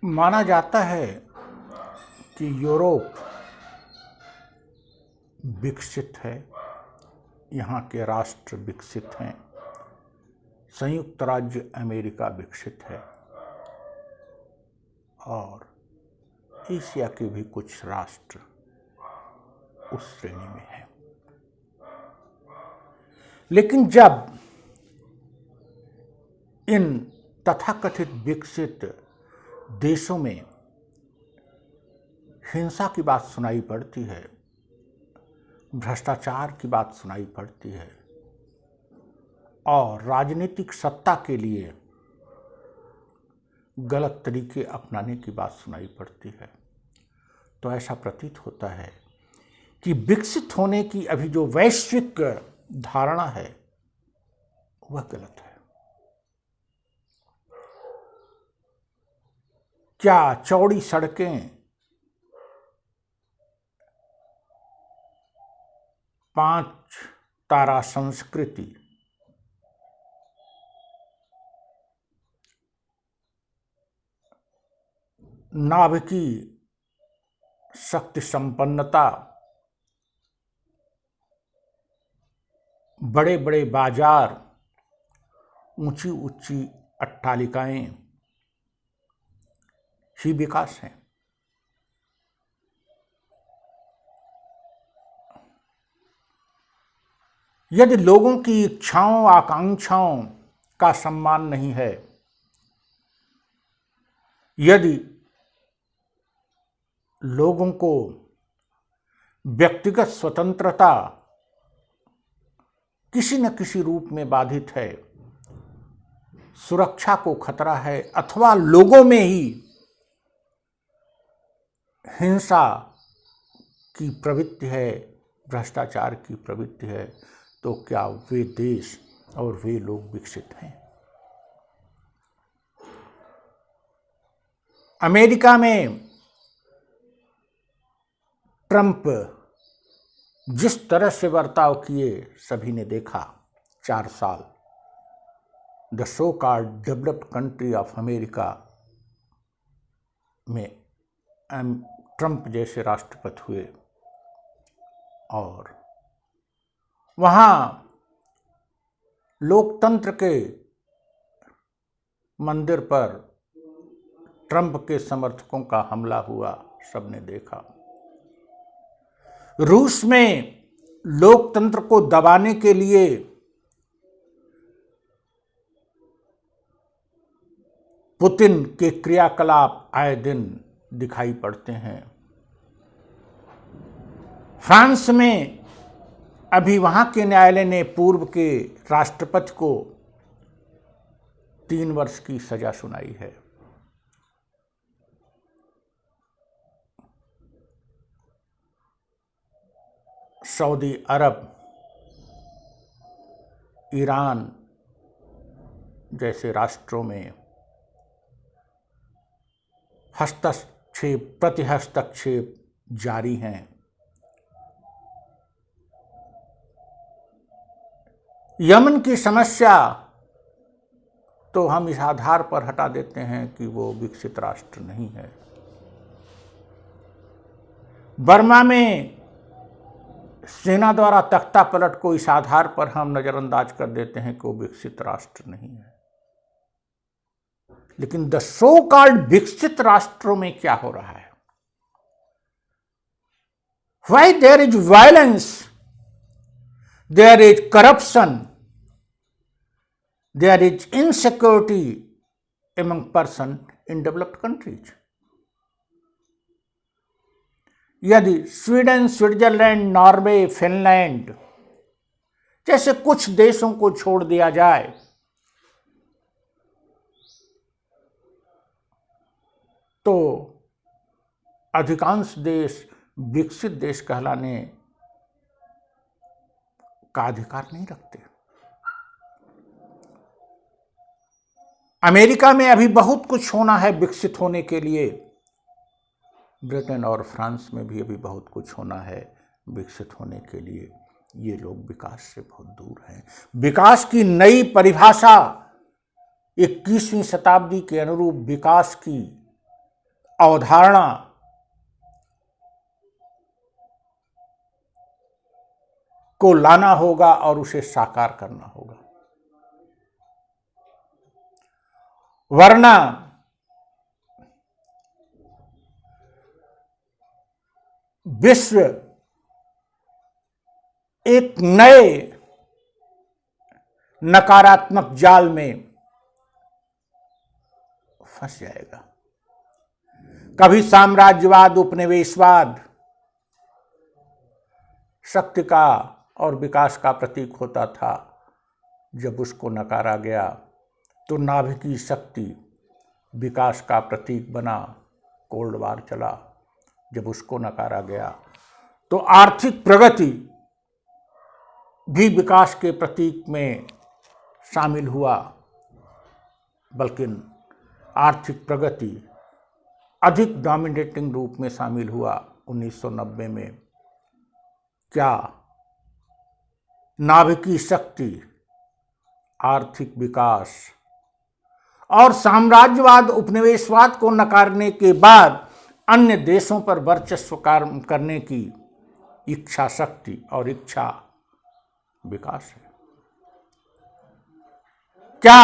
माना जाता है कि यूरोप विकसित है, यहाँ के राष्ट्र विकसित हैं, संयुक्त राज्य अमेरिका विकसित है और एशिया के भी कुछ राष्ट्र उस श्रेणी में हैं। लेकिन जब इन तथाकथित विकसित देशों में हिंसा की बात सुनाई पड़ती है, भ्रष्टाचार की बात सुनाई पड़ती है और राजनीतिक सत्ता के लिए गलत तरीके अपनाने की बात सुनाई पड़ती है, तो ऐसा प्रतीत होता है कि विकसित होने की अभी जो वैश्विक धारणा है वह गलत है। क्या चौड़ी सड़कें, 5 तारा संस्कृति, नाभिकी शक्ति संपन्नता, बड़े बड़े बाजार, ऊंची ऊंची अट्टालिकाएं ही विकास है? यदि लोगों की इच्छाओं आकांक्षाओं का सम्मान नहीं है, यदि लोगों को व्यक्तिगत स्वतंत्रता किसी न किसी रूप में बाधित है, सुरक्षा को खतरा है अथवा लोगों में ही हिंसा की प्रवृत्ति है, भ्रष्टाचार की प्रवृत्ति है, तो क्या वे देश और वे लोग विकसित हैं? अमेरिका में ट्रंप जिस तरह से बर्ताव किए सभी ने देखा। 4 साल the so called developed country of America में ट्रंप जैसे राष्ट्रपति हुए और वहाँ लोकतंत्र के मंदिर पर ट्रंप के समर्थकों का हमला हुआ, सबने देखा। रूस में लोकतंत्र को दबाने के लिए पुतिन के क्रियाकलाप आए दिन दिखाई पड़ते हैं। फ्रांस में अभी वहां के न्यायालय ने पूर्व के राष्ट्रपति को 3 वर्ष की सजा सुनाई है। सऊदी अरब, ईरान जैसे राष्ट्रों में हस्तक्षेप, प्रति हस्तक्षेप जारी हैं। यमन की समस्या तो हम इस आधार पर हटा देते हैं कि वो विकसित राष्ट्र नहीं है। बर्मा में सेना द्वारा तख्ता पलट को इस आधार पर हम नजरअंदाज कर देते हैं कि वो विकसित राष्ट्र नहीं है। लेकिन द सो कॉल्ड विकसित राष्ट्रों में क्या हो रहा है? Why there is violence, there is corruption, there is insecurity among person in developed countries. यदि स्वीडन, स्विट्जरलैंड, नॉर्वे, फिनलैंड जैसे कुछ देशों को छोड़ दिया जाए तो अधिकांश देश विकसित देश कहलाने का अधिकार नहीं रखते। अमेरिका में अभी बहुत कुछ होना है विकसित होने के लिए। ब्रिटेन और फ्रांस में भी अभी बहुत कुछ होना है विकसित होने के लिए। ये लोग विकास से बहुत दूर हैं। विकास की नई परिभाषा 21वीं शताब्दी के अनुरूप विकास की अवधारणा को लाना होगा और उसे साकार करना होगा, वरना विश्व एक नए नकारात्मक जाल में फंस जाएगा। कभी साम्राज्यवाद, उपनिवेशवाद शक्ति का और विकास का प्रतीक होता था, जब उसको नकारा गया तो नाभिकीय शक्ति विकास का प्रतीक बना, कोल्ड वार चला। जब उसको नकारा गया तो आर्थिक प्रगति भी विकास के प्रतीक में शामिल हुआ, बल्कि आर्थिक प्रगति अधिक डोमिनेटिंग रूप में शामिल हुआ 1990 में। क्या नाभिकीय शक्ति, आर्थिक विकास और साम्राज्यवाद, उपनिवेशवाद को नकारने के बाद अन्य देशों पर वर्चस्व करने की इच्छा शक्ति और इच्छा विकास है? क्या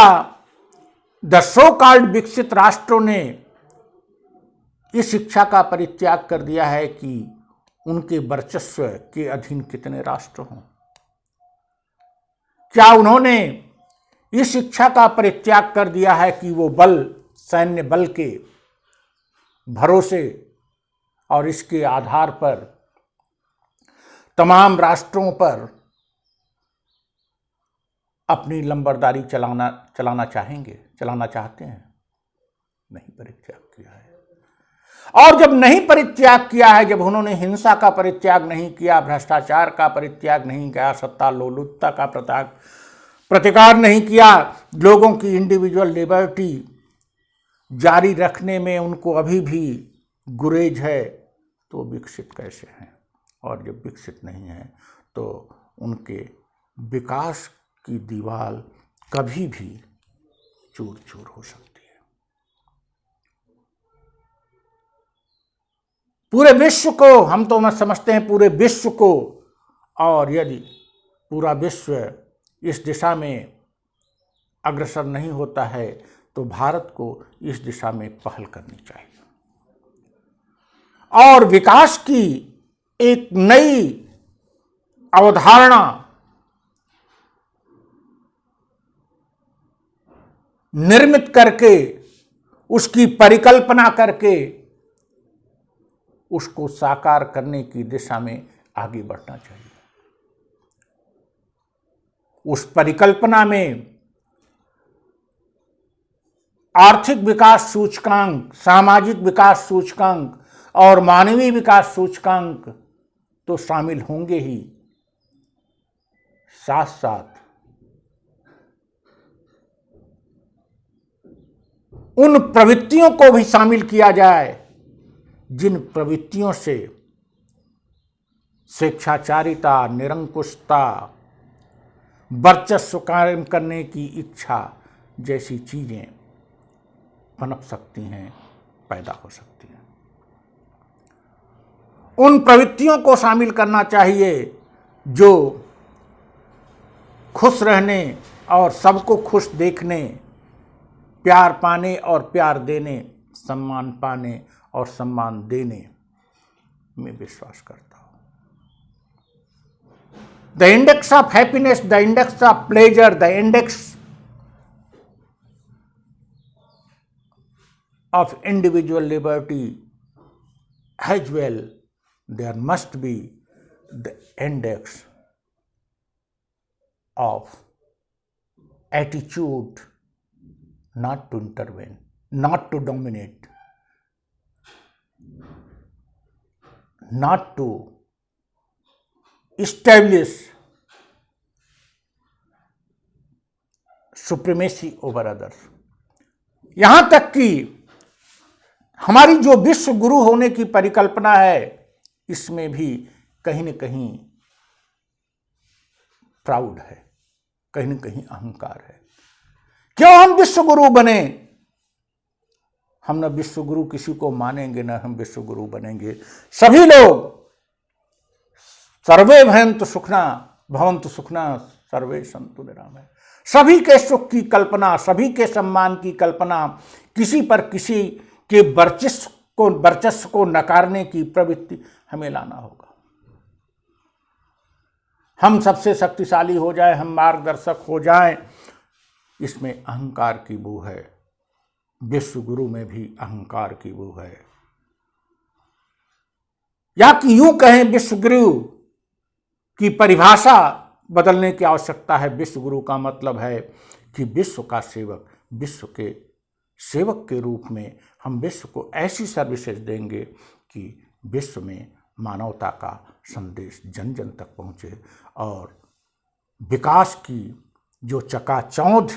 द सो कॉल्ड विकसित राष्ट्रों ने इस इच्छा का परित्याग कर दिया है कि उनके वर्चस्व के अधीन कितने राष्ट्र हों? क्या उन्होंने इस इच्छा का परित्याग कर दिया है कि वो बल, सैन्य बल के भरोसे और इसके आधार पर तमाम राष्ट्रों पर अपनी लंबरदारी चलाना चाहते हैं? नहीं परित्याग किया है। और जब नहीं परित्याग किया है, जब उन्होंने हिंसा का परित्याग नहीं किया, भ्रष्टाचार का परित्याग नहीं किया, सत्ता लोलुपता का प्रतिकार नहीं किया, लोगों की इंडिविजुअल लिबर्टी जारी रखने में उनको अभी भी गुरेज है, तो विकसित कैसे हैं? और जब विकसित नहीं है तो उनके विकास की दीवार कभी भी चूर चूर हो सकती है। पूरे विश्व को, हम तो समझते हैं पूरे विश्व को, और यदि पूरा विश्व इस दिशा में अग्रसर नहीं होता है तो भारत को इस दिशा में पहल करनी चाहिए और विकास की एक नई अवधारणा निर्मित करके, उसकी परिकल्पना करके उसको साकार करने की दिशा में आगे बढ़ना चाहिए। उस परिकल्पना में आर्थिक विकास सूचकांक, सामाजिक विकास सूचकांक और मानवीय विकास सूचकांक तो शामिल होंगे ही, साथ साथ उन प्रवृत्तियों को भी शामिल किया जाए जिन प्रवृत्तियों से स्वेच्छाचारिता, निरंकुशता, वर्चस्व कायम करने की इच्छा जैसी चीजें पनप सकती हैं, पैदा हो सकती हैं। उन प्रवृत्तियों को शामिल करना चाहिए जो खुश रहने और सबको खुश देखने, प्यार पाने और प्यार देने, सम्मान पाने और सम्मान देने में विश्वास करता हूं। The index of happiness, the index of pleasure, the index of individual liberty, as well there must be the index of attitude not to intervene, not to dominate, not to establish supremacy over others। यहां तक कि हमारी जो विश्व गुरु होने की परिकल्पना है, इसमें भी कहीं न कहीं प्राउड है, कहीं न कहीं अहंकार है। क्यों हम विश्व गुरु बने? हम न विश्वगुरु किसी को मानेंगे, न हम विश्वगुरु बनेंगे। सभी लोग सर्वे भवन्तु सुखना सर्वे सन्तु निरामया। सभी के सुख की कल्पना, सभी के सम्मान की कल्पना, किसी पर किसी के वर्चस्व को नकारने की प्रवृत्ति हमें लाना होगा। हम सबसे शक्तिशाली हो जाए, हम मार्गदर्शक हो जाएं, इसमें अहंकार की बू है। विश्वगुरु में भी अहंकार की बू है। या कि यूं कहें, विश्वगुरु की परिभाषा बदलने की आवश्यकता है। विश्वगुरु का मतलब है कि विश्व का सेवक, विश्व के सेवक के रूप में हम विश्व को ऐसी सर्विसेज देंगे कि विश्व में मानवता का संदेश जन जन तक पहुँचे और विकास की जो चकाचौंध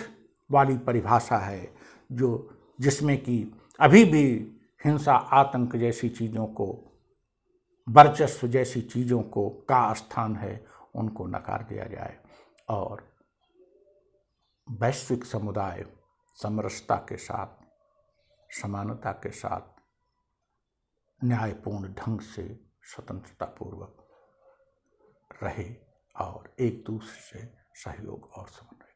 वाली परिभाषा है, जिसमें कि अभी भी हिंसा, आतंक जैसी चीज़ों को, वर्चस्व जैसी चीज़ों को का स्थान है, उनको नकार दिया जाए और वैश्विक समुदाय समरसता के साथ, समानता के साथ, न्यायपूर्ण ढंग से स्वतंत्रतापूर्वक रहे और एक दूसरे से सहयोग और समन्वय